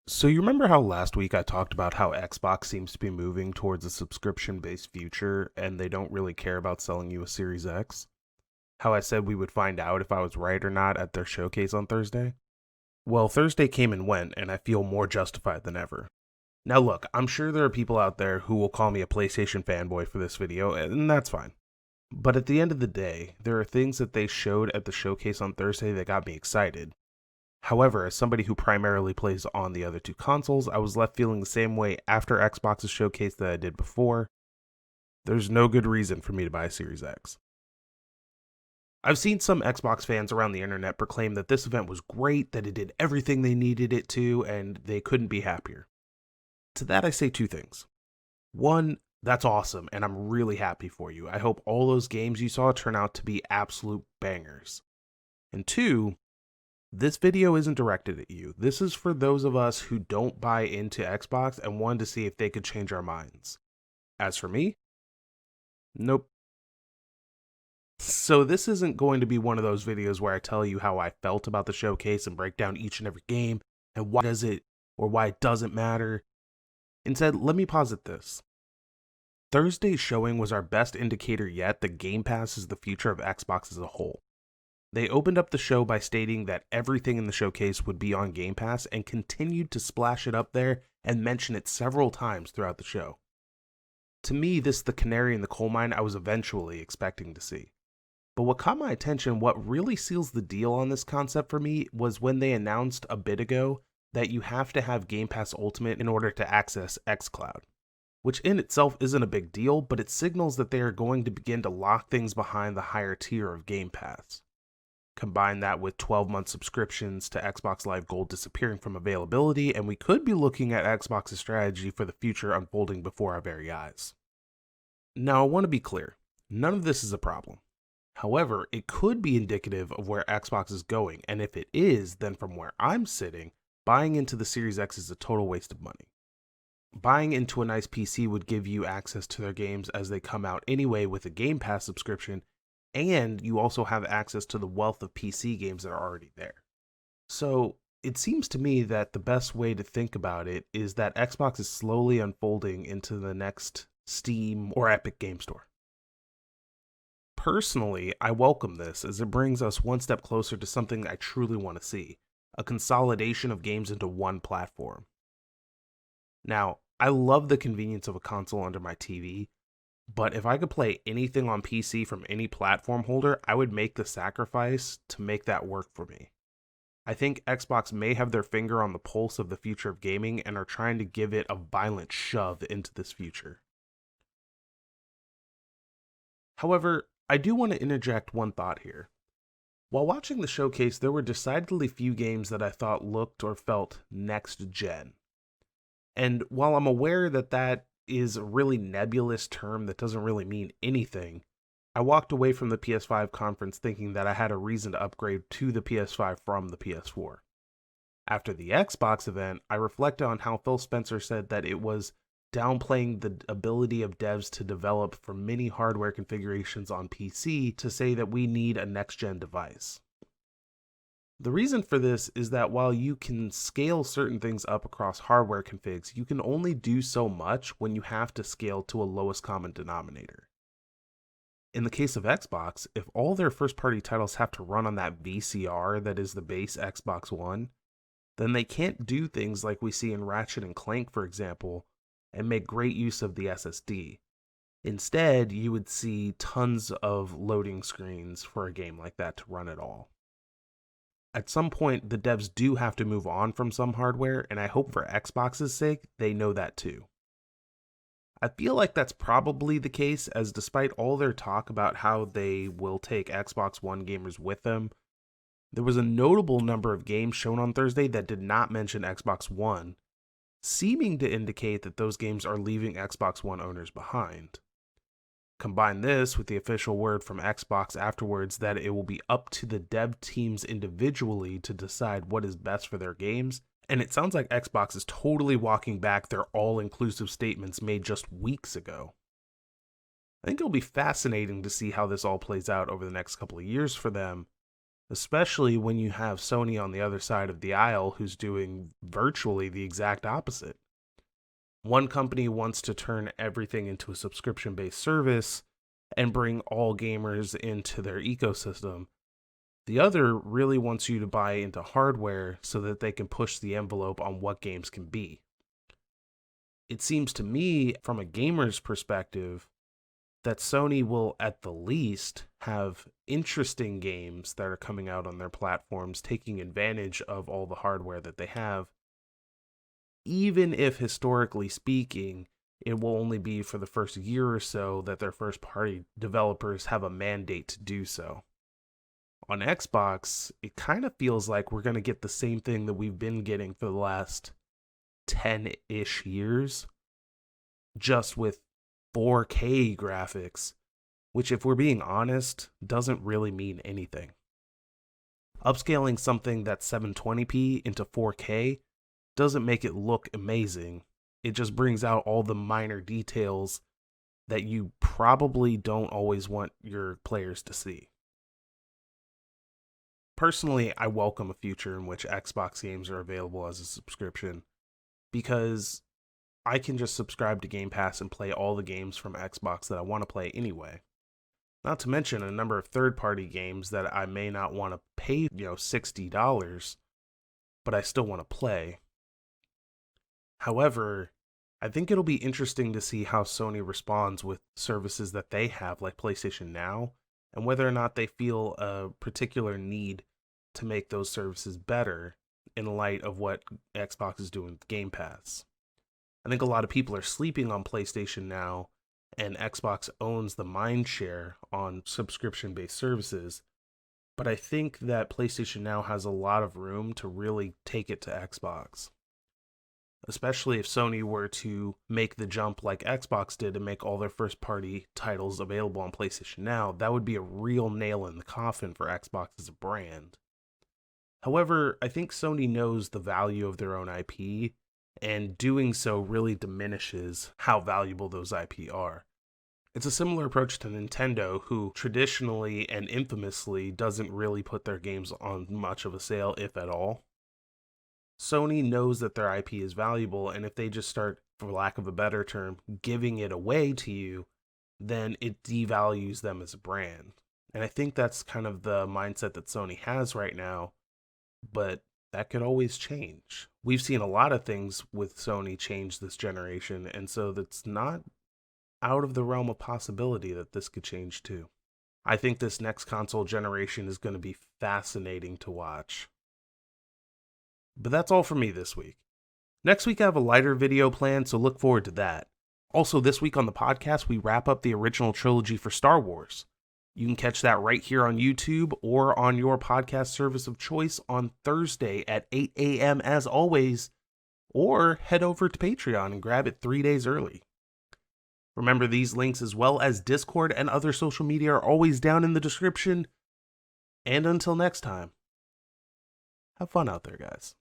So you remember how last week I talked about how Xbox seems to be moving towards a subscription-based future and they don't really care about selling you a Series X? How I said we would find out if I was right or not at their showcase on Thursday? Well, Thursday came and went and I feel more justified than ever. Now look, I'm sure there are people out there who will call me a PlayStation fanboy for this video, and that's fine. But at the end of the day, there are things that they showed at the showcase on Thursday that got me excited. However, as somebody who primarily plays on the other two consoles, I was left feeling the same way after Xbox's showcase that I did before. There's no good reason for me to buy a Series X. I've seen some Xbox fans around the internet proclaim that this event was great, that it did everything they needed it to, and they couldn't be happier. To that, I say two things. One, that's awesome, and I'm really happy for you. I hope all those games you saw turn out to be absolute bangers. And two, this video isn't directed at you. This is for those of us who don't buy into Xbox and wanted to see if they could change our minds. As for me, nope. So this isn't going to be one of those videos where I tell you how I felt about the showcase and break down each and every game and why does it or why it doesn't matter. Instead, let me posit this. Thursday's showing was our best indicator yet that Game Pass is the future of Xbox as a whole. They opened up the show by stating that everything in the showcase would be on Game Pass and continued to splash it up there and mention it several times throughout the show. To me, this is the canary in the coal mine I was eventually expecting to see. But what caught my attention, what really seals the deal on this concept for me, was when they announced a bit ago that you have to have Game Pass Ultimate in order to access xCloud. Which in itself isn't a big deal, but it signals that they are going to begin to lock things behind the higher tier of Game Pass. Combine that with 12-month subscriptions to Xbox Live Gold disappearing from availability, and we could be looking at Xbox's strategy for the future unfolding before our very eyes. Now, I want to be clear, none of this is a problem. However, it could be indicative of where Xbox is going, and if it is, then from where I'm sitting, buying into the Series X is a total waste of money. Buying into a nice PC would give you access to their games as they come out anyway with a Game Pass subscription, and you also have access to the wealth of PC games that are already there. So it seems to me that the best way to think about it is that Xbox is slowly unfolding into the next Steam or Epic Game Store. Personally, I welcome this as it brings us one step closer to something I truly want to see, a consolidation of games into one platform. Now, I love the convenience of a console under my TV, but if I could play anything on PC from any platform holder, I would make the sacrifice to make that work for me. I think Xbox may have their finger on the pulse of the future of gaming and are trying to give it a violent shove into this future. However, I do want to interject one thought here. While watching the showcase, there were decidedly few games that I thought looked or felt next gen. And while I'm aware that that is a really nebulous term that doesn't really mean anything, I walked away from the PS5 conference thinking that I had a reason to upgrade to the PS5 from the PS4. After the Xbox event, I reflected on how Phil Spencer said that it was downplaying the ability of devs to develop for many hardware configurations on PC to say that we need a next gen device. The reason for this is that while you can scale certain things up across hardware configs, you can only do so much when you have to scale to a lowest common denominator. In the case of Xbox, if all their first party titles have to run on that VCR that is the base Xbox One, then they can't do things like we see in Ratchet and Clank, for example, and make great use of the SSD. Instead, you would see tons of loading screens for a game like that to run it all. At some point, the devs do have to move on from some hardware, and I hope for Xbox's sake, they know that too. I feel like that's probably the case, as despite all their talk about how they will take Xbox One gamers with them, there was a notable number of games shown on Thursday that did not mention Xbox One, seeming to indicate that those games are leaving Xbox One owners behind. Combine this with the official word from Xbox afterwards that it will be up to the dev teams individually to decide what is best for their games, and it sounds like Xbox is totally walking back their all-inclusive statements made just weeks ago. I think it'll be fascinating to see how this all plays out over the next couple of years for them, especially when you have Sony on the other side of the aisle who's doing virtually the exact opposite. One company wants to turn everything into a subscription based service and bring all gamers into their ecosystem. The other really wants you to buy into hardware so that they can push the envelope on what games can be. It seems to me, from a gamer's perspective, that Sony will at the least have interesting games that are coming out on their platforms, taking advantage of all the hardware that they have, even if historically speaking, it will only be for the first year or so that their first party developers have a mandate to do so. On Xbox, it kind of feels like we're going to get the same thing that we've been getting for the last 10-ish years, just with 4K graphics, which, if we're being honest, doesn't really mean anything. Upscaling something that's 720p into 4K doesn't make it look amazing. It just brings out all the minor details that you probably don't always want your players to see. Personally, I welcome a future in which Xbox games are available as a subscription, because I can just subscribe to Game Pass and play all the games from Xbox that I want to play anyway. Not to mention a number of third-party games that I may not want to pay, $60, but I still want to play. However, I think it'll be interesting to see how Sony responds with services that they have, like PlayStation Now, and whether or not they feel a particular need to make those services better in light of what Xbox is doing with Game Pass. I think a lot of people are sleeping on PlayStation Now, and Xbox owns the mind share on subscription-based services, but I think that PlayStation Now has a lot of room to really take it to Xbox. Especially if Sony were to make the jump like Xbox did and make all their first-party titles available on PlayStation Now, that would be a real nail in the coffin for Xbox as a brand. However, I think Sony knows the value of their own IP, and doing so really diminishes how valuable those IP are. It's a similar approach to Nintendo, who traditionally and infamously doesn't really put their games on much of a sale, if at all. Sony knows that their IP is valuable, and if they just start, for lack of a better term, giving it away to you, then it devalues them as a brand. And I think that's kind of the mindset that Sony has right now, but that could always change. We've seen a lot of things with Sony change this generation, and so that's not out of the realm of possibility that this could change too. I think this next console generation is going to be fascinating to watch. But that's all for me this week. Next week I have a lighter video planned, so look forward to that. Also, this week on the podcast, we wrap up the original trilogy for Star Wars. You can catch that right here on YouTube or on your podcast service of choice on Thursday at 8 a.m. as always, or head over to Patreon and grab it 3 days early. Remember, these links as well as Discord and other social media are always down in the description. And until next time, have fun out there, guys.